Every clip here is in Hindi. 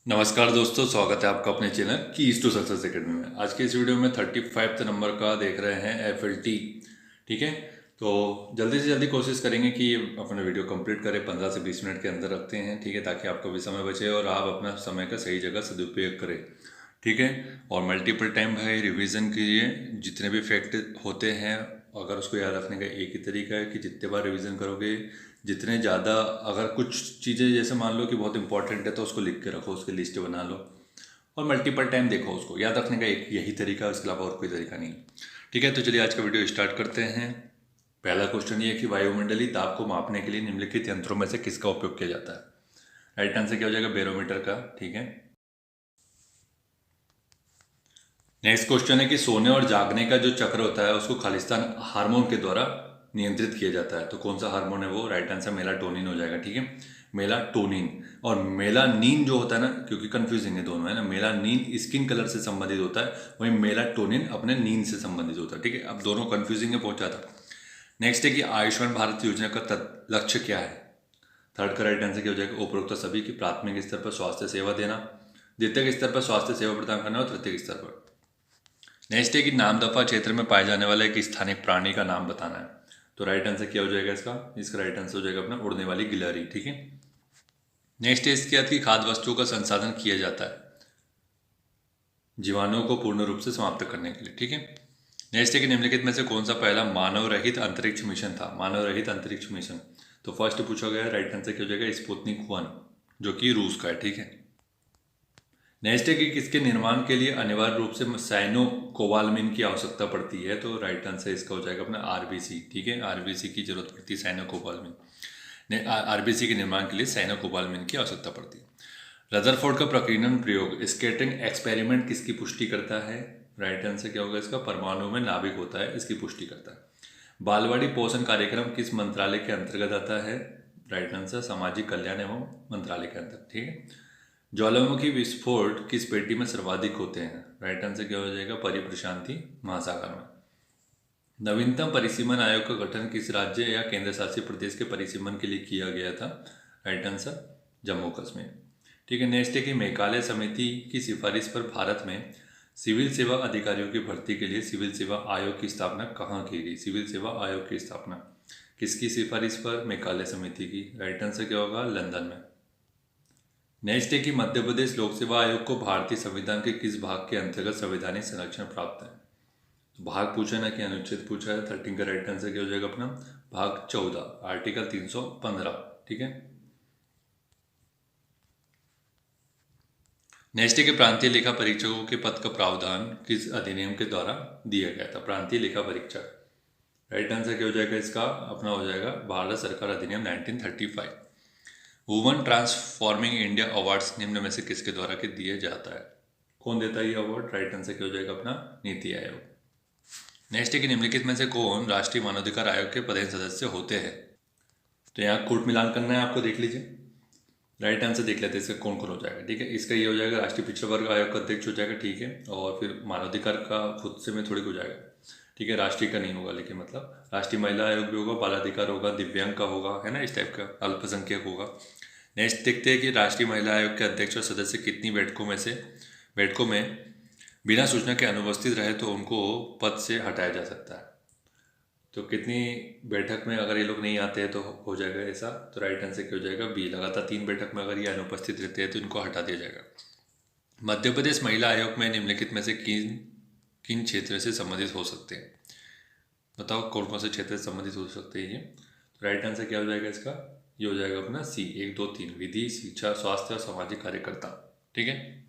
नमस्कार दोस्तों, स्वागत है आपका अपने channel keys to success academy में। आज के इस वीडियो में 35th नंबर का देख रहे हैं FLT। ठीक है, तो जल्दी से जल्दी कोशिश करेंगे कि अपना वीडियो कंप्लीट करें, 15 से 20 मिनट के अंदर रखते हैं। ठीक है, ताकि आपका भी समय बचे और आप अपना समय का सही जगह सदुपयोग करें। ठीक है, और मल्टीपल टाइम भाई रिवीजन कीजिए। जितने भी फैक्ट होते हैं अगर उसको याद रखने का एक ही तरीका है कि जितने बार रिवीजन करोगे, जितने ज़्यादा, अगर कुछ चीज़ें जैसे मान लो कि बहुत इंपॉर्टेंट है तो उसको लिख के रखो, उसकी लिस्ट बना लो और मल्टीपल टाइम देखो। उसको याद रखने का एक यही तरीका है, उसके अलावा और कोई तरीका नहीं। ठीक है, तो चलिए आज का वीडियो स्टार्ट करते हैं। पहला क्वेश्चन ये है कि वायुमंडलीय ताप को मापने के लिए निम्नलिखित यंत्रों में से किसका उपयोग किया जाता है। राइट आंसर क्या हो जाएगा? बैरोमीटर का। ठीक है, नेक्स्ट क्वेश्चन है कि सोने और जागने का जो चक्र होता है उसको खालिस्तान हार्मोन के द्वारा नियंत्रित किया जाता है। तो कौन सा हार्मोन है वो? राइट आंसर मेलाटोनिन हो जाएगा। ठीक है, मेलाटोनिन। और मेलानीन जो होता है ना, क्योंकि कंफ्यूजिंग है दोनों, है ना। मेलानीन स्किन कलर से संबंधित होता है, वहीं मेलाटोनिन अपने नींद से संबंधित होता है। ठीक है, अब दोनों कंफ्यूजिंग है बहुत ज़्यादा। नेक्स्ट है कि आयुष्मान भारत योजना का लक्ष्य क्या है। थर्ड का राइट आंसर क्या हो जाएगा? उपरोक्त सभी की प्राथमिक स्तर पर स्वास्थ्य सेवा देना, द्वितीयक स्तर पर स्वास्थ्य सेवा प्रदान करना और तृतीयक स्तर पर। नेक्स्ट है कि नामदफा क्षेत्र में पाए जाने वाले एक स्थानीय प्राणी का नाम बताना है। तो राइट आंसर क्या हो जाएगा इसका राइट आंसर हो जाएगा अपना उड़ने वाली गिलहरी। ठीक है, नेक्स्ट है इसके बाद की खाद्य वस्तुओं का संसाधन किया जाता है जीवाणुओं को पूर्ण रूप से समाप्त करने के लिए। ठीक है, नेक्स्ट है कि निम्नलिखित में से कौन सा पहला मानव रहित अंतरिक्ष मिशन था। मानव रहित अंतरिक्ष मिशन, तो फर्स्ट पूछा गया, राइट आंसर क्या हो जाएगा? स्पुतनिक 1, जो कि रूस का है। ठीक है, नेक्स्ट है कि किसके निर्माण के लिए अनिवार्य रूप से साइनो कोबालमिन की आवश्यकता पड़ती है। तो राइट आंसर इसका हो जाएगा अपना आरबीसी। ठीक है, आरबीसी की जरूरत पड़ती है, साइनो कोबालमिन। आरबीसी के निर्माण के लिए साइनो कोबालमिन की आवश्यकता पड़ती है। रदरफोर्ड का प्रकीर्णन प्रयोग स्कैटरिंग एक्सपेरिमेंट किसकी पुष्टि करता है। राइट आंसर क्या होगा इसका? परमाणु में नाभिक होता है, इसकी पुष्टि करता है। बालवाड़ी पोषण कार्यक्रम किस मंत्रालय के अंतर्गत आता है। राइट आंसर सामाजिक कल्याण एवं मंत्रालय के अंतर्गत। ठीक है, ज्वालामुखी विस्फोट किस पेटी में सर्वाधिक होते हैं। राइट आंसर क्या हो जाएगा? परिप्रशांति महासागर में। नवीनतम परिसीमन आयोग का गठन किस राज्य या केंद्र शासित प्रदेश के परिसीमन के लिए किया गया था। Right answer Jammu Kashmir. ठीक है, नेक्स्ट है कि मेघालय समिति की सिफारिश पर भारत में सिविल सेवा अधिकारियों की भर्ती के लिए सिविल सेवा आयोग की स्थापना कहाँ की गई। सिविल सेवा आयोग की स्थापना किसकी सिफारिश पर? मेघालय समिति की। राइट आंसर क्या होगा? लंदन में। नेक्स्ट है कि मध्य प्रदेश लोक सेवा आयोग को भारतीय संविधान के किस भाग के अंतर्गत संवैधानिक संरक्षण प्राप्त है। तो भाग पूछा ना कि अनुच्छेद पूछा है। 13 का राइट आंसर क्या हो जाएगा अपना? भाग 14, आर्टिकल 315। ठीक है, नेक्स्ट है कि प्रांतीय लेखा परीक्षकों के पद का प्रावधान किस अधिनियम के द्वारा दिया गया था। प्रांतीय लेखा परीक्षक, राइट आंसर क्या हो जाएगा इसका? अपना हो जाएगा भारत सरकार अधिनियम 1935। वुमन ट्रांसफॉर्मिंग इंडिया अवार्ड्स निम्न में से किसके द्वारा के दिए जाता है। कौन देता है ये अवार्ड? राइट आंसर क्या हो जाएगा अपना? नीति आयोग। नेक्स्ट है कि निम्नलिखित में से कौन राष्ट्रीय मानवाधिकार आयोग के पदेन सदस्य होते हैं। तो यहाँ कोट मिलान करना है आपको, देख लीजिए। राइट आंसर देख लेते हैं इसका कौन कौन हो जाएगा। ठीक है, इसका ये हो जाएगा राष्ट्रीय पिछड़ा वर्ग आयोग का अध्यक्ष हो जाएगा। ठीक है, और फिर मानवाधिकार का खुद से में थोड़ी हो जाएगा। ठीक है, राष्ट्रीय का नहीं होगा, लेकिन मतलब राष्ट्रीय महिला आयोग भी होगा, बाल अधिकार होगा, दिव्यांग का होगा, है ना, इस टाइप का, अल्पसंख्यक होगा। नेक्स्ट देखते हैं कि राष्ट्रीय महिला आयोग के अध्यक्ष और सदस्य कितनी बैठकों में बिना सूचना के अनुपस्थित रहे तो उनको पद से हटाया जा सकता है। तो कितनी बैठक में अगर ये लोग नहीं आते हैं तो हो जाएगा ऐसा। तो राइट आंसर क्या हो जाएगा? बी। लगातार 3 बैठक में अगर ये अनुपस्थित रहते हैं तो इनको हटा दिया जाएगा। मध्य प्रदेश महिला आयोग में निम्नलिखित में से किन किन क्षेत्र से संबंधित हो सकते हैं। बताओ कौन कौन से क्षेत्र से संबंधित हो सकते हैं ये। तो राइट आंसर क्या हो जाएगा इसका? ये हो जाएगा अपना सी, 1, 2, 3, विधि, शिक्षा, स्वास्थ्य और सामाजिक कार्यकर्ता। ठीक है,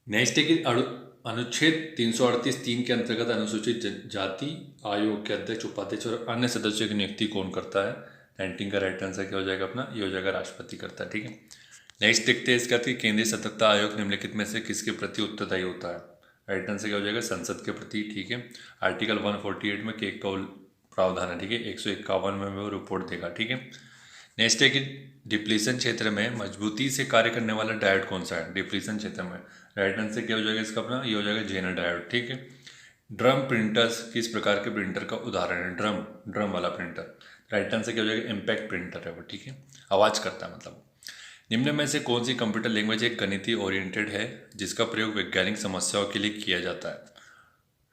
नेक्स्ट है कि अनुच्छेद 338(3) के अंतर्गत अनुसूचित जाति आयोग के अध्यक्ष, उपाध्यक्ष और अन्य सदस्यों की नियुक्ति कौन करता है। 19 का राइट आंसर क्या हो जाएगा अपना? ये हो जाएगा राष्ट्रपति करता है। ठीक है, नेक्स्ट देखते हैं इसका कि केंद्रीय सतर्कता आयोग निम्नलिखित में से किसके प्रति उत्तरदायी होता है। राइट आंसर क्या हो जाएगा? संसद के प्रति। ठीक है, आर्टिकल 148 में केक का प्रावधान है। ठीक है, 151 में वो रिपोर्ट देगा। ठीक है, नेक्स्ट है कि डिप्लीशन क्षेत्र में मजबूती से कार्य करने वाला डायोड कौन सा है। डिप्लीशन क्षेत्र में राइट आंसर क्या हो जाएगा इसका अपना? ये हो जाएगा जेनर डायोड। ठीक है, ड्रम प्रिंटर्स किस प्रकार के प्रिंटर का उदाहरण है। ड्रम वाला प्रिंटर। राइट आंसर क्या हो जाएगा? इम्पैक्ट प्रिंटर है वो। ठीक है, आवाज़ करता है मतलब। निम्न में से कौन सी कंप्यूटर लैंग्वेज एक गणितीय ओरिएंटेड है जिसका प्रयोग वैज्ञानिक समस्याओं के लिए किया जाता है?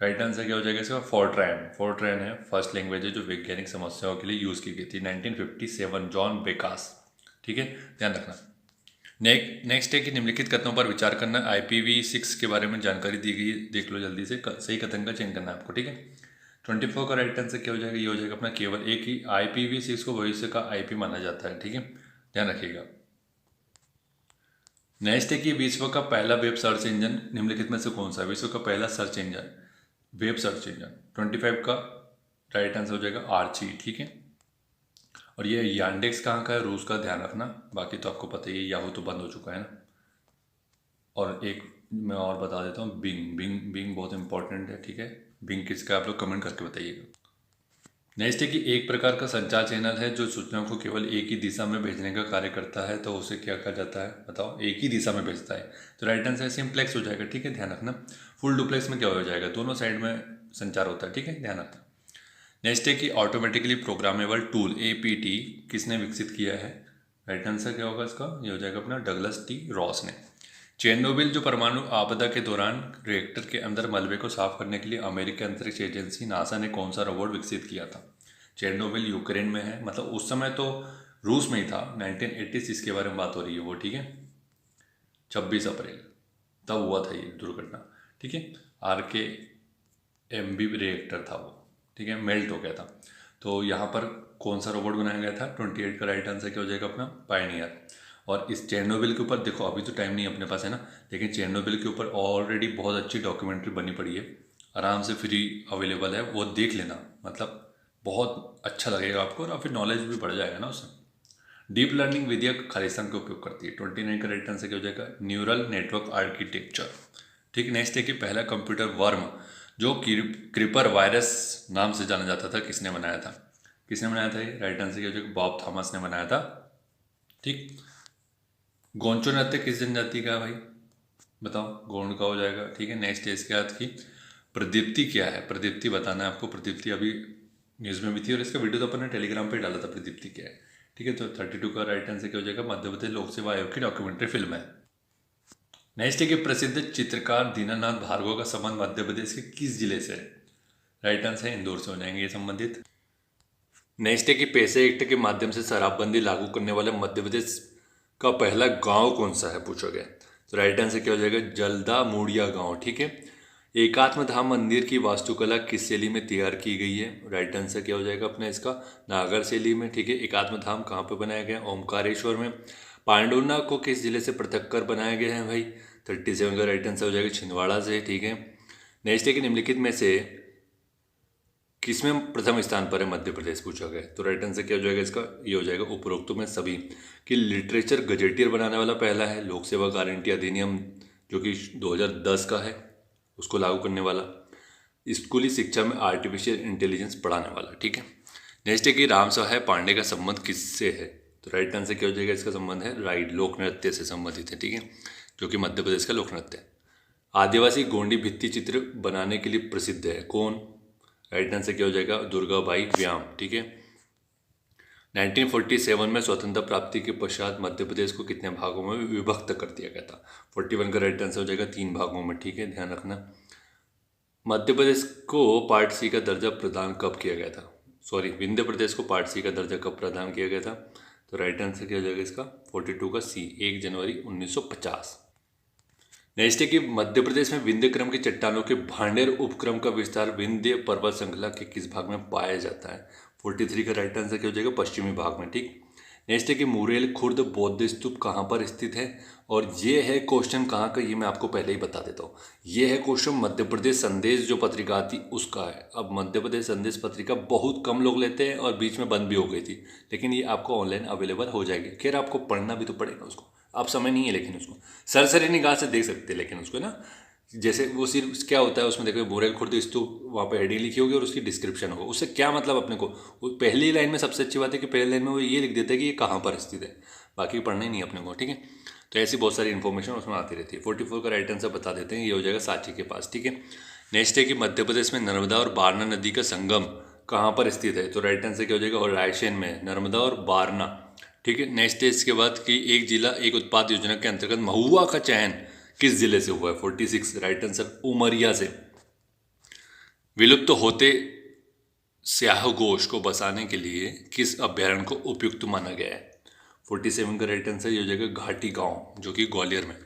राइट आंसर क्या हो जाएगा इसका? फोर्ट्रैन। फोर्ट्रैन है फर्स्ट लैंग्वेज है जो वैज्ञानिक समस्याओं के लिए यूज़ की गई थी 1957, जॉन बेकास। ठीक है, ध्यान रखना। नेक्स्ट है कि निम्नलिखित कथनों पर विचार करना। IPv6 के बारे में जानकारी दी गई है, देख लो जल्दी से। सही कथन का चयन करना है आपको। ठीक है, 24 का राइट आंसर क्या हो जाएगा? ये हो जाएगा अपना केवल एक ही। IPv6 को भविष्य का IP माना जाता है। ठीक है, ध्यान रखिएगा। नेक्स्ट है कि विश्व का पहला वेब सर्च इंजन निम्नलिखित में से कौन सा है? विश्व का पहला search engine, web search engine. 25 का राइट आंसर हो जाएगा आर्ची। ठीक है, और ये यांडेक्स कहाँ का है? रूस का। ध्यान रखना, बाकी तो आपको पता ही है, याहू तो बंद हो चुका है ना। और एक मैं और बता देता हूँ, बिंग बहुत इंपॉर्टेंट है। ठीक है, बिंग किसका, आप लोग कमेंट करके बताइएगा। नेक्स्ट है कि एक प्रकार का संचार चैनल है जो सूचनाओं को केवल एक ही दिशा में भेजने का कार्य करता है, तो उसे क्या कहा जाता है? बताओ, एक ही दिशा में भेजता है। तो राइट आंसर सिंप्लेक्स हो जाएगा। ठीक है, ध्यान रखना। फुल डुप्लेक्स में क्या हो जाएगा? दोनों साइड में संचार होता है। ठीक है, ध्यान रखना। नेक्स्ट है कि ऑटोमेटिकली प्रोग्रामेबल टूल APT किसने विकसित किया है? राइट आंसर क्या होगा इसका? ये हो जाएगा अपना डगलस T रॉस ने। चेरनोबिल जो परमाणु आपदा के दौरान रिएक्टर के अंदर मलबे को साफ करने के लिए अमेरिकी अंतरिक्ष एजेंसी नासा ने कौन सा रोबोट विकसित किया था? चेरनोबिल यूक्रेन में है, मतलब उस समय तो रूस में ही था। 1986 के बारे में बात हो रही है वो। ठीक है, 26 अप्रैल तब हुआ था ये दुर्घटना। ठीक है, RKMB रिएक्टर था वो। ठीक है, मेल्ट हो गया था। तो यहाँ पर कौन सा रोबोट बनाया गया था? 28 का राइट आंसर क्या हो जाएगा अपना? पायनियर। और इस चेरनोबिल के ऊपर देखो, अभी तो टाइम नहीं अपने पास है ना, लेकिन चेरनोबिल के ऊपर ऑलरेडी बहुत अच्छी डॉक्यूमेंट्री बनी पड़ी है, आराम से फ्री अवेलेबल है, वो देख लेना। मतलब बहुत अच्छा लगेगा आपको और फिर नॉलेज भी बढ़ जाएगा ना उससे। डीप लर्निंग विधिया खालिस्तान का उपयोग करती है। 29 का राइट आंसर क्या हो जाएगा? Neural network architecture. ठीक, नेक्स्ट है कि पहला कंप्यूटर वर्म जो क्रीपर वायरस नाम से जाना जाता था, किसने बनाया था? किसने बनाया था ये? राइट आंसर क्या हो जाएगा? बॉब थॉमस ने बनाया था। ठीक, गोंचो नृत्य किस जनजाति का है भाई? बताओ, गोंड का हो जाएगा। ठीक है, नेक्स्ट है इसके बाद की प्रदीप्ति क्या है? प्रदीप्ति बताना है आपको। प्रदीप्ति अभी न्यूज़ में भी थी और इसका वीडियो तो अपन ने टेलीग्राम पे डाला था, प्रदीप्ति क्या है। ठीक है, तो 32 का राइट आंसर क्या हो जाएगा? मध्य प्रदेश लोक सेवा आयोग की डॉक्यूमेंट्री फिल्म है। नेक्स्ट है कि प्रसिद्ध चित्रकार दीनानाथ भार्गव का संबंध मध्य प्रदेश के किस जिले से है? राइट आंसर है इंदौर से हो जाएंगे ये संबंधित। नेक्स्ट है कि पैसे एक्ट के माध्यम से शराबबंदी लागू करने वाले मध्य प्रदेश का पहला गांव कौन सा है, पूछा गया। तो राइट आंसर क्या हो जाएगा? जल्दा मूड़िया गांव। ठीक है, एकात्म धाम मंदिर की वास्तुकला किस शैली में तैयार की गई है? राइट आंसर क्या हो जाएगा अपना इसका? नागर शैली में। ठीक है, एकात्म धाम कहाँ पे बनाया गया? ओमकारेश्वर में। पांडुरना को किस जिले से पृथक कर बनाया गया है भाई? 37 का राइट आंसर हो जाएगा छिंदवाड़ा से। ठीक है, नेक्स्ट है कि निम्नलिखित में से किसमें प्रथम स्थान पर है मध्य प्रदेश, पूछा गया। तो राइट आंसर क्या हो जाएगा इसका? ये हो जाएगा उपरोक्तों में सभी। कि लिटरेचर गजेटियर बनाने वाला पहला है। लोक सेवा गारंटी अधिनियम जो कि 2010 का है, उसको लागू करने वाला। स्कूली शिक्षा में आर्टिफिशियल इंटेलिजेंस पढ़ाने वाला। ठीक है, नेक्स्ट है कि राम सहाय पांडे का संबंध किससे है? तो राइट आंसर क्या हो जाएगा इसका? संबंध है राइट लोक नृत्य से संबंधित है। ठीक है, जो कि मध्य प्रदेश का लोक नृत्य है। आदिवासी गोंडी भित्ति चित्र बनाने के लिए प्रसिद्ध है, कौन? राइट आंसर क्या हो जाएगा? दुर्गाबाई व्याम। ठीक है, 1947 में स्वतंत्रता प्राप्ति के पश्चात मध्य प्रदेश को कितने भागों में विभक्त कर दिया गया था? 41 का राइट आंसर हो जाएगा 3 भागों में। ठीक है, ध्यान रखना। मध्य प्रदेश को पार्ट C का दर्जा प्रदान कब किया गया था? सॉरी, विंध्य प्रदेश को पार्ट C का दर्जा कब प्रदान किया गया था? तो राइट आंसर क्या हो जाएगा इसका? 42 का C, 1 जनवरी 1950। नेक्स्ट है कि मध्य प्रदेश में विंध्य क्रम की चट्टानों के भांडेर उपक्रम का विस्तार विंध्य पर्वत श्रृंखला के किस भाग में पाया जाता है? 43 का राइट आंसर क्या हो जाएगा? पश्चिमी भाग में। ठीक, नेक्स्ट है कि मुरेल खुर्द बौद्ध स्तूप कहाँ पर स्थित है? और ये है क्वेश्चन कहाँ का, ये मैं आपको पहले ही बता देता हूँ। ये है क्वेश्चन मध्य प्रदेश संदेश जो पत्रिका आती उसका है। अब मध्य प्रदेश संदेश पत्रिका बहुत कम लोग लेते हैं और बीच में बंद भी हो गई थी, लेकिन ये आपको ऑनलाइन अवेलेबल हो जाएगी। खैर, आपको पढ़ना भी तो पड़ेगा उसको, अब समय नहीं है, लेकिन उसको सरसरी निगाह से देख सकते हैं। लेकिन उसको ना, जैसे वो सिर्फ क्या होता है उसमें, देखो मुरेल खुर्द स्तूप, वहाँ पे हेडिंग लिखी होगी और उसकी डिस्क्रिप्शन होगा। उससे क्या मतलब अपने को? पहली लाइन में सबसे अच्छी बात है कि पहली लाइन में वो ये लिख देता है कि ये कहाँ पर स्थित है, बाकी पढ़ना ही नहीं अपने को। ठीक है, तो ऐसी बहुत सारी इन्फॉर्मेशन उसमें आती रहती है। 44 का राइट आंसर बता देते हैं, ये हो जाएगा सांची के पास। ठीक है, नेक्स्ट है कि मध्य प्रदेश में नर्मदा और बारना नदी का संगम कहाँ पर स्थित है? तो राइट आंसर क्या हो जाएगा? और रायसेन में। नर्मदा और बारना ठीक है। नेक्स्ट है इसके बाद कि एक जिला एक उत्पाद योजना के अंतर्गत महुआ का चयन किस जिले से हुआ है? 46 राइट आंसर उमरिया से। विलुप्त होते स्याहघोष को बचाने के लिए किस अभ्यारण्य को उपयुक्त माना गया है? 47 का राइट आंसर ये हो जाएगा घाटी गांव, जो कि ग्वालियर में।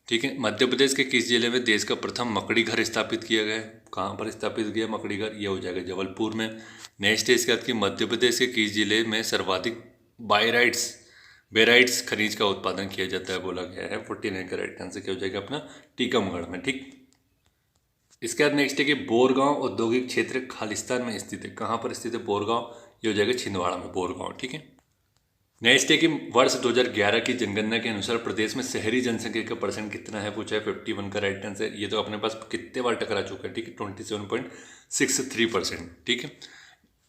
ठीक है। मध्य प्रदेश के किस जिले में देश का प्रथम मकड़ी घर स्थापित किया गया है? कहाँ पर स्थापित किया मकड़ी घर? ये हो जाएगा जबलपुर में। नेक्स्ट है इसके बाद कि मध्य प्रदेश के किस जिले में सर्वाधिक बेराइट्स खनिज का उत्पादन किया जाता है बोला गया है? 49 का राइट आंसर क्या हो जाएगा अपना टीकमगढ़ में। ठीक। इसके बाद नेक्स्ट है कि बोरगांव औद्योगिक क्षेत्र खालिस्तान में स्थित है। कहाँ पर स्थित है बोरगांव? ये हो जाएगा छिंदवाड़ा में बोरगांव। ठीक है। नेक्स्ट है कि वर्ष 2011 की जनगणना के अनुसार प्रदेश में शहरी जनसंख्या का परसेंट कितना है पूछा है? 51 का राइट आंसर। ये तो अपने पास कितने बार टकरा चुका है। ठीक है। 27.63%। ठीक है।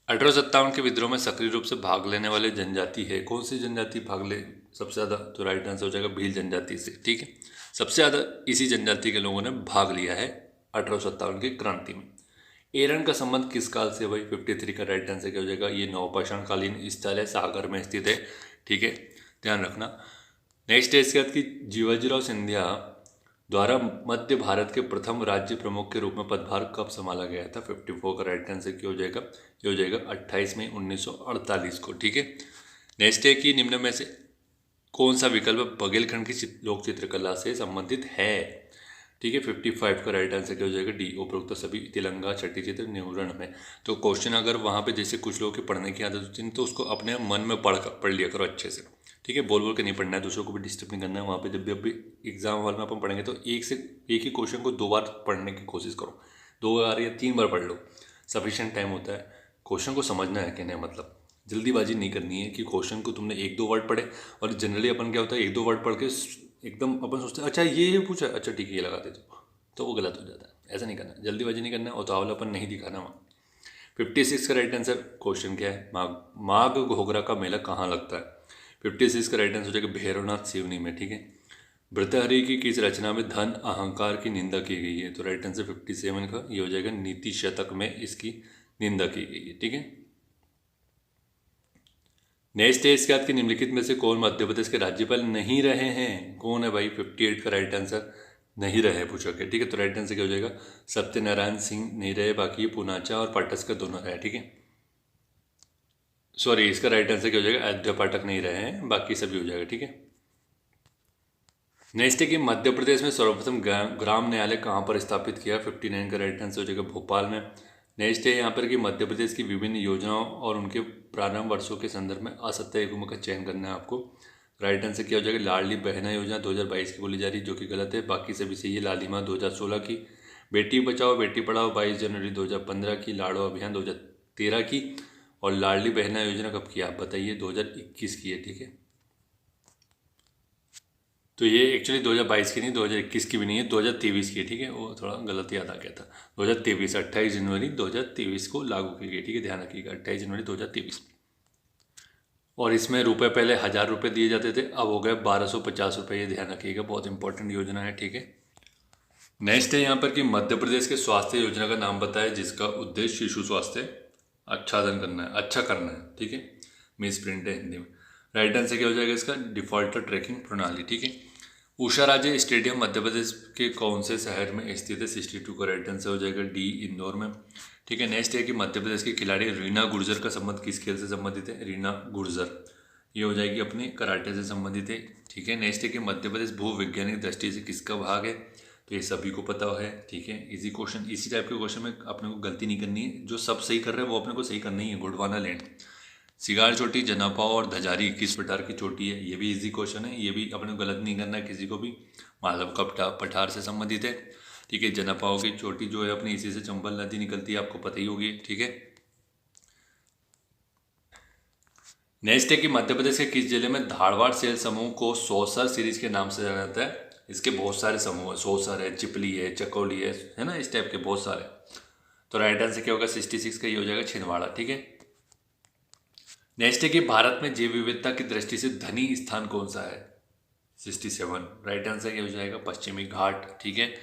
1857 के विद्रोह में सक्रिय रूप से भाग लेने वाले जनजाति है कौन सी जनजाति भाग ले सबसे ज़्यादा? तो राइट आंसर हो जाएगा भील जनजाति से। ठीक है। सबसे ज़्यादा इसी जनजाति के लोगों ने भाग लिया है 1857 की क्रांति में। एरन का संबंध किस काल से भाई? 53 का राइट आंसर क्या हो जाएगा? ये नवपाषाण कालीन स्थल है, सागर में स्थित है। ठीक है, ध्यान रखना। नेक्स्ट है इसके बाद कि जीवाजीराव सिंधिया द्वारा मध्य भारत के प्रथम राज्य प्रमुख के रूप में पदभार कब संभाला गया था? 54 का राइट आंसर क्या हो जाएगा? ये हो जाएगा 28 मई 1948 को। ठीक है। नेक्स्ट है कि निम्न में से कौन सा विकल्प बघेलखंड की लोक चित्रकला से संबंधित है? ठीक है। 55 का राइट आंसर क्या हो जाएगा? डी उपरोक्त तो सभी तिलंगा छठी चित्र निहुरण में। तो क्वेश्चन अगर वहाँ पे जैसे कुछ लोगों की पढ़ने की आदत होती है तो उसको अपने मन में पढ़ लिया करो अच्छे से। ठीक है। बोल बोल के नहीं पढ़ना है, दूसरों को भी डिस्टर्ब नहीं करना है। वहाँ पे जब भी एग्जाम हॉल में अपन पढ़ेंगे तो एक ही क्वेश्चन को 2 बार पढ़ने की कोशिश करो। 2 बार या 3 बार पढ़ लो, सफिशिएंट टाइम होता है। क्वेश्चन को समझना है कहने मतलब जल्दीबाजी नहीं करनी है कि क्वेश्चन को तुमने 1-2 वर्ड पढ़े। और जनरली अपन क्या होता है 1-2 वर्ड पढ़ के एकदम अपन सोचते हैं अच्छा ये पूछा, अच्छा ठीक है ये लगा देते, तो वो गलत हो जाता है। ऐसा नहीं करना, जल्दीबाजी नहीं करना, उतावलापन नहीं दिखाना वहाँ। 56 का राइट आंसर क्वेश्चन क्या है? माघ घोघरा का मेला कहाँ लगता है? 56 का राइट आंसर हो जाएगा भैरवनाथ सिवनी में। ठीक है। भर्तृहरि की किस रचना में धन अहंकार की निंदा की गई है? तो राइट आंसर 57 का ये हो जाएगा नीति शतक में इसकी निंदा की गई है। ठीक है। नेक्स्ट है इसके बाद कि निम्नलिखित में से कौन मध्य प्रदेश के राज्यपाल नहीं रहे हैं? कौन है भाई? 58 का राइट आंसर नहीं रहे पूछा गया। ठीक है। तो राइट आंसर क्या हो जाएगा? सत्यनारायण सिंह नहीं रहे, बाकी पूनाचा और पाटस का दोनों रहे। ठीक है। सॉरी, इसका राइट आंसर क्या हो जाएगा? अयोध्या पाठक नहीं रहे हैं, बाकी सभी हो जाएगा। ठीक है। नेक्स्ट है कि मध्य प्रदेश में सर्वप्रथम ग्राम न्यायालय कहाँ पर स्थापित किया? 59 का राइट आंसर हो जाएगा भोपाल में। नेक्स्ट है यहाँ पर कि मध्य प्रदेश की विभिन्न योजनाओं और उनके प्रारंभ वर्षों के संदर्भ में असत्य एवं का चयन करना है आपको। राइट आंसर क्या हो जाएगा? लाडली बहना योजना 2022 की बोली जा रही है, जो कि गलत है। बाकी सभी सही है। लालिमा 2016 की, बेटी बचाओ बेटी पढ़ाओ 22 जनवरी 2015 की, लाड़ो अभियान 2013 की, और लाडली बहना योजना कब की आप बताइए? 2021 की है। ठीक है। तो ये एक्चुअली 2022 की नहीं, 2021 की भी नहीं है, 2023 की है। ठीक है। वो थोड़ा गलत याद आ गया था। 2023 28 जनवरी 2023 को लागू की गई। ठीक है, ध्यान रखिएगा 28 जनवरी 2023। और इसमें रुपए पहले 1000 रुपये दिए जाते थे, अब हो गए 1250 रुपये। ये ध्यान रखिएगा, बहुत इंपॉर्टेंट योजना है। ठीक है। नेक्स्ट है यहाँ पर कि मध्य प्रदेश के स्वास्थ्य योजना का नाम बताए जिसका उद्देश्य शिशु स्वास्थ्य अच्छा करना है। ठीक है। मिस प्रिंट है हिंदी में। राइट आंसर क्या हो जाएगा इसका? डिफॉल्टर ट्रैकिंग प्रणाली। ठीक है। उषा राजे स्टेडियम मध्य प्रदेश के कौन से शहर में स्थित है? 62 का राइट आंसर हो जाएगा डी इंदौर में। ठीक है। नेक्स्ट है कि मध्य प्रदेश के खिलाड़ी रीना गुर्जर का संबंध किस खेल से संबंधित है? रीना गुर्जर ये हो जाएगी अपनी कराटे से संबंधित है। ठीक है। नेक्स्ट है कि मध्य प्रदेश भूवैज्ञानिक दृष्टि से किसका भाग है? तो ये सभी को पता है। ठीक है। इजी क्वेश्चन, इसी टाइप के क्वेश्चन में अपने को गलती नहीं करनी है। जो सब सही कर रहे हैं वो अपने को सही करना ही है। गोंडवाना लैंड, सिगार चोटी, जनापाव और धजारी किस प्रकार की चोटी है? ये भी इजी क्वेश्चन है, ये भी अपने को गलत नहीं करना है किसी को भी। मालव का पठार से संबंधित है। ठीक है। जनापाव की चोटी जो है अपनी इसी से चंबल नदी निकलती है, आपको पता ही होगी। ठीक है। नेक्स्ट है कि मध्य प्रदेश के किस जिले में धारवाड़ सेल समूह को सौसर सीरीज के नाम से जाना जाता है? इसके बहुत सारे समूह है, सौसर है, चिपली है, चकौली है ना, इस टाइप के बहुत सारे। तो राइट आंसर क्या होगा? 66 का ये हो जाएगा छिंदवाड़ा। ठीक है। नेक्स्ट है कि भारत में जैव विविधता की दृष्टि से धनी स्थान कौन सा है? 67 राइट आंसर क्या हो जाएगा? पश्चिमी घाट। ठीक है।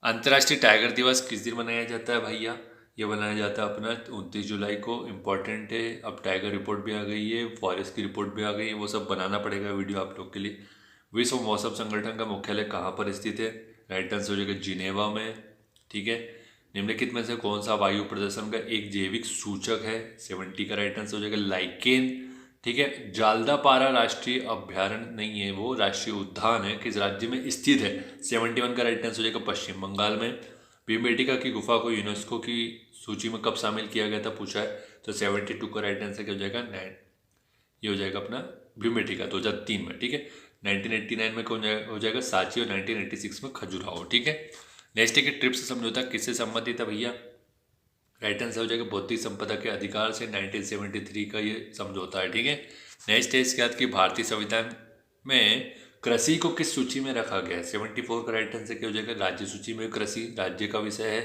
अंतर्राष्ट्रीय टाइगर दिवस किस दिन मनाया जाता है भैया? ये बनाया जाता है अपना 29 जुलाई को। इम्पॉर्टेंट है। अब टाइगर रिपोर्ट भी आ गई है, फॉरेस्ट की रिपोर्ट भी आ गई है, वो सब बनाना पड़ेगा वीडियो आप लोग के लिए। विश्व मौसम संगठन का मुख्यालय कहाँ पर स्थित है? राइट आंसर हो जाएगा जिनेवा में। ठीक है। निम्नलिखित में से कौन सा वायु प्रदूषण का एक जैविक सूचक है? 70 का राइट आंसर हो जाएगा लाइकेन। ठीक है। जालदापारा राष्ट्रीय अभ्यारण्य नहीं है, वो राष्ट्रीय उद्यान है, किस राज्य में स्थित है? 71 का राइट आंसर हो जाएगा पश्चिम बंगाल में। भीमबेटका की गुफा को यूनेस्को की सूची में कब शामिल किया गया था, पूछा है, तो 72 का राइट आंसर क्या हो जाएगा? 9 ये हो जाएगा अपना भीमबेटका 2003 में। ठीक है। 1989 में कौन हो जाएगा? सांची, और 1986 में खजुराहो। ठीक है। नेक्स्ट है कि ट्रिप्स समझौता किससे संबंधित है भैया? राइट आंसर हो जाएगा बौद्धिक संपदा के अधिकार से। 1973 का ये समझौता है। ठीक है। नेक्स्ट है इसके बाद कि भारतीय संविधान में कृषि को किस सूची में रखा गया है? 74 का राइट आंसर क्या हो जाएगा? राज्य सूची में। कृषि राज्य का विषय है।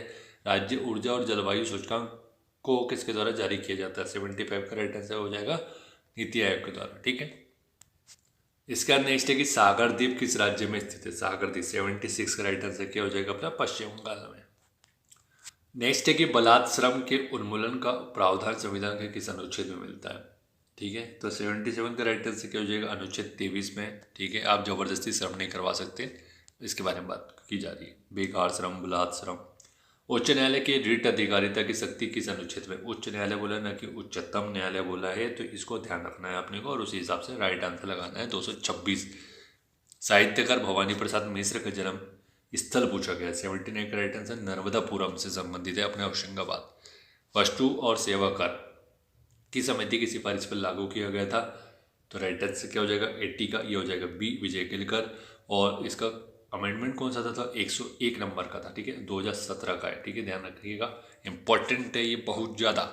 राज्य ऊर्जा और जलवायु सूचकांक को किसके द्वारा जारी किया जाता है? 75 का राइट आंसर हो जाएगा नीति आयोग के द्वारा। ठीक है। इसके बाद नेक्स्ट है कि सागर द्वीप किस राज्य में स्थित है? सागर द्वीप 76 का राइट आंसर क्या हो जाएगा अपना? पश्चिम बंगाल में। नेक्स्ट है कि बलात् श्रम के उन्मूलन का प्रावधान संविधान के किस अनुच्छेद में मिलता है? ठीक है। तो 77 का राइट आंसर क्या हो जाएगा? अनुच्छेद 23 में। ठीक है। आप जबरदस्ती श्रम नहीं करवा सकते, इसके बारे में बात की जा रही है। बेकार श्रम, बलात् श्रम। उच्च न्यायालय की रिट अधिकारिता की शक्ति किस अनुच्छेद में? उच्च न्यायालय बोला ना कि उच्चतम न्यायालय बोला है, तो इसको ध्यान रखना है आपने को और उसी हिसाब से राइट आंसर लगाना है। 226। साहित्यकार भवानी प्रसाद मिश्र का जन्म स्थल पूछा गया। 79 का राइट आंसर नर्मदापुरम से संबंधित है, अपने होशंगाबाद। वस्तु और सेवा कर की समिति की सिफारिश पर लागू किया गया था, तो राइट आंसर क्या हो जाएगा? 80 का ये हो जाएगा बी, विजय केलकर। और इसका अमेंडमेंट कौन सा था? 101 नंबर का था। ठीक है। 2017 का है। ठीक है, ध्यान रखिएगा, इंपॉर्टेंट है ये बहुत ज़्यादा।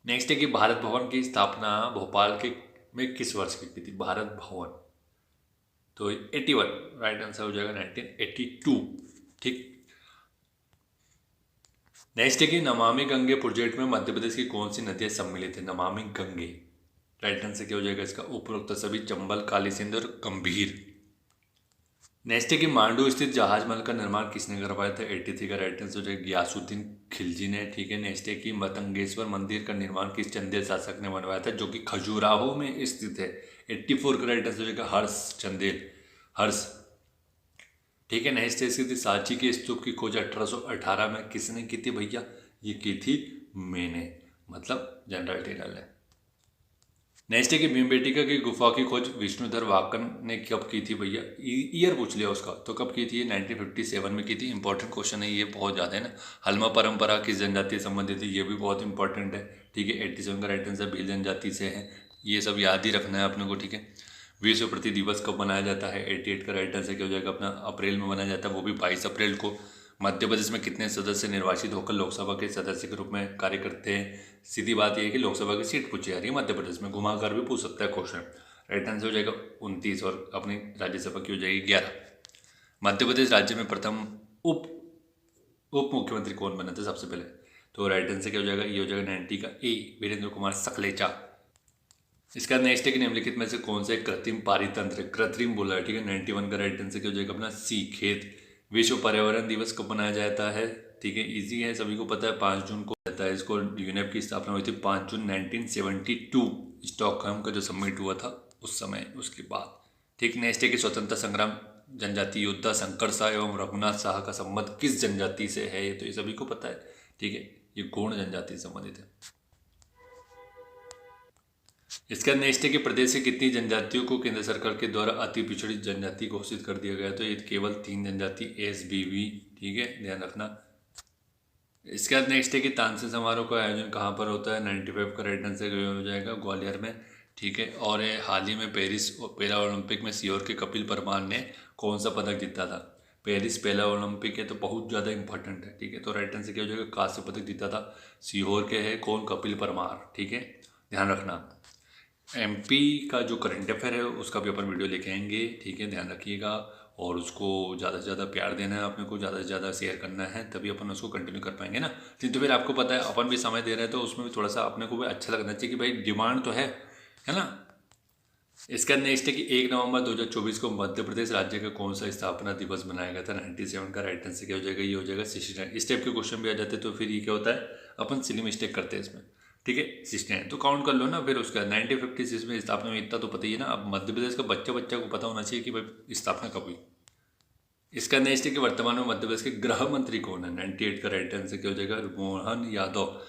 नेक्स्ट है कि भारत भवन की स्थापना भोपाल के में किस वर्ष की थी? भारत भवन तो 81 राइट आंसर हो जाएगा 1982। ठीक। नेक्स्ट है कि नमामि गंगे प्रोजेक्ट में मध्य प्रदेश की कौन सी नदियां सम्मिलित है? नमामि गंगे राइट आंसर क्या हो जाएगा इसका? उपरोक्त सभी चंबल, काली सिंध और गंभीर। नेक्स्ट है कि मांडू स्थित जहाज महल का निर्माण किसने करवाया था? 83 का राइट आंसर हो जाएगा गयासुद्दीन खिलजी ने। ठीक है। नेक्स्ट है कि मतंगेश्वर मंदिर का निर्माण किस चंदेल शासक ने बनवाया था, जो कि खजुराहो में स्थित है? 84 का राइट आंसर हो जाएगा हर्ष चंदेल, हर्ष। ठीक है। नेक्स्ट है इसकी सांची के स्तूप की खोज 1818 में किसने की थी भैया? ये की थी मैंने, मतलब जनरल टेलर ने। नेक्स्ट है कि भीमबेटका की गुफा की खोज विष्णुधर वाकन ने कब की थी भैया? ईयर पूछ लिया उसका, तो कब की थी? 1957 में की थी। इंपॉर्टेंट क्वेश्चन है ये, बहुत ज़्यादा है ना। हलमा परंपरा किस जनजाति से संबंधित है? ये भी बहुत इंपॉर्टेंट है। ठीक है। 87 का राइट आंसर भील जनजाति से है। ये सब याद ही रखना है अपने को। ठीक है। विश्व पृथ्वी दिवस कब मनाया जाता है? 88 का राइट आंसर क्या हो जाएगा अपना? अप्रैल में मनाया जाता है, वो भी 22 अप्रैल को। मध्य प्रदेश में कितने सदस्य निर्वाचित होकर लोकसभा के सदस्य के रूप में कार्य करते हैं? सीधी बात यह है कि लोकसभा की सीट पूछी जा रही है मध्य प्रदेश में, घुमा कर भी पूछ सकता है क्वेश्चन। राइट आंसर हो जाएगा 29 और अपनी राज्यसभा की हो जाएगी 11। मध्य प्रदेश राज्य में प्रथम उप मुख्यमंत्री कौन बना था सबसे पहले? तो राइट आंसर क्या हो जाएगा? ये हो जाएगा 90 का ए, वीरेंद्र कुमार सकलेचा। इसका नेक्स्ट है कि निम्नलिखित में से कौन सा कृत्रिम पारितंत्र, कृत्रिम बोला है। ठीक है। 91 का राइट आंसर क्या हो जाएगा अपना? सी, खेत। विश्व पर्यावरण दिवस कब मनाया जाता है? ठीक है, इजी है, सभी को पता है, 5 जून को रहता है। इसको यूनेप की स्थापना हुई थी 5 जून 1972, स्टॉकहोम का जो समिट हुआ था उस समय, उसके बाद। ठीक। नेक्स्ट है कि स्वतंत्रता संग्राम जनजाति योद्धा शंकर शाह एवं रघुनाथ शाह का संबंध किस जनजाति से है? ये तो ये सभी को पता है। ठीक है, ये गोंड जनजाति से संबंधित है। इसका नेक्स्ट है कि प्रदेश से कितनी जनजातियों को केंद्र सरकार के द्वारा अति पिछड़ी जनजाति घोषित कर दिया गया? तो ये केवल 3 जनजाति, SBV। ठीक है, ध्यान रखना। इसके बाद नेक्स्ट है कि तानसेन समारोह का आयोजन कहाँ पर होता है? 95 का राइट आंसर हो जाएगा ग्वालियर में। ठीक है। और हाल ही में पेरिस पहला ओलंपिक में सीहोर के कपिल परमार ने कौन सा पदक जीता था? पेरिस पहला ओलंपिक है तो बहुत ज़्यादा इंपॉर्टेंट है। ठीक है। तो राइट आंसर क्या हो जाएगा? कांस्य पदक जीता था। सीहोर के है कौन? कपिल परमार। ठीक है, ध्यान रखना। MP का जो करंट अफेयर है उसका भी अपन वीडियो लेके आएंगे। ठीक है, ध्यान रखिएगा और उसको ज़्यादा से ज़्यादा प्यार देना है, अपने को ज़्यादा से ज़्यादा शेयर करना है, तभी अपन उसको कंटिन्यू कर पाएंगे ना। तो फिर आपको पता है अपन भी समय दे रहे हैं तो उसमें भी थोड़ा सा अपने को भी अच्छा लगना चाहिए कि भाई डिमांड तो है ना। इसका नेक्स्ट है कि 1 नवंबर 2024 को मध्य प्रदेश राज्य का कौन सा स्थापना दिवस मनाया गया था। 97 का राइट आंसर क्या हो जाएगा, ये हो जाएगा 69। इस टाइप के क्वेश्चन भी आ जाते हैं तो फिर ये क्या होता है, अपन सिली मिस्टेक करते हैं इसमें, ठीक है। 69 तो काउंट कर लो ना, फिर उसका 1956 में स्थापना में इतना तो पता ही है ना। अब मध्य प्रदेश का बच्चा को पता होना चाहिए कि भाई स्थापना कब हुई। इसका नेक्स्ट है कि वर्तमान में मध्य प्रदेश के गृह मंत्री कौन है। 98 का राइट आंसर क्या हो जाएगा, मोहन यादव।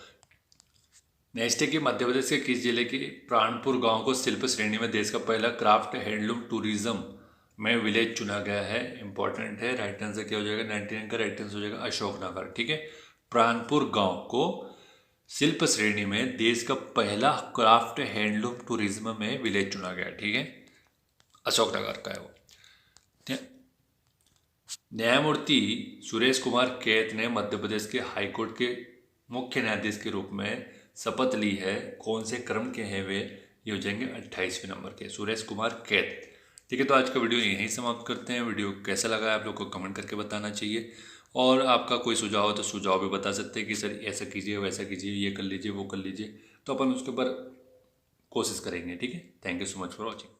नेक्स्ट है कि मध्य प्रदेश के किस जिले के प्राणपुर गांव को शिल्प श्रेणी में देश का पहला क्राफ्ट हैंडलूम टूरिज्म में विलेज चुना गया है। इंपॉर्टेंट है, राइट आंसर क्या हो जाएगा, 99 का राइट आंसर हो जाएगा अशोकनगर, ठीक है। प्राणपुर गांव को शिल्प श्रेणी में देश का पहला क्राफ्ट हैंडलूम टूरिज्म में विलेज चुना गया, ठीक है, अशोकनगर का है वो। न्यायमूर्ति सुरेश कुमार कैत ने मध्य प्रदेश के हाईकोर्ट के मुख्य न्यायाधीश के रूप में शपथ ली है। कौन से क्रम के हैं वे, ये हो जाएंगे 28वें नंबर के, सुरेश कुमार कैत, ठीक है। तो आज का वीडियो यहीं समाप्त करते हैं। वीडियो कैसा लगा आप लोग को कमेंट करके बताना चाहिए, और आपका कोई सुझाव हो तो सुझाव भी बता सकते हैं कि सर ऐसा कीजिए वैसा कीजिए, ये कर लीजिए वो कर लीजिए, तो अपन उसके ऊपर कोशिश करेंगे, ठीक है। Thank you so much for watching.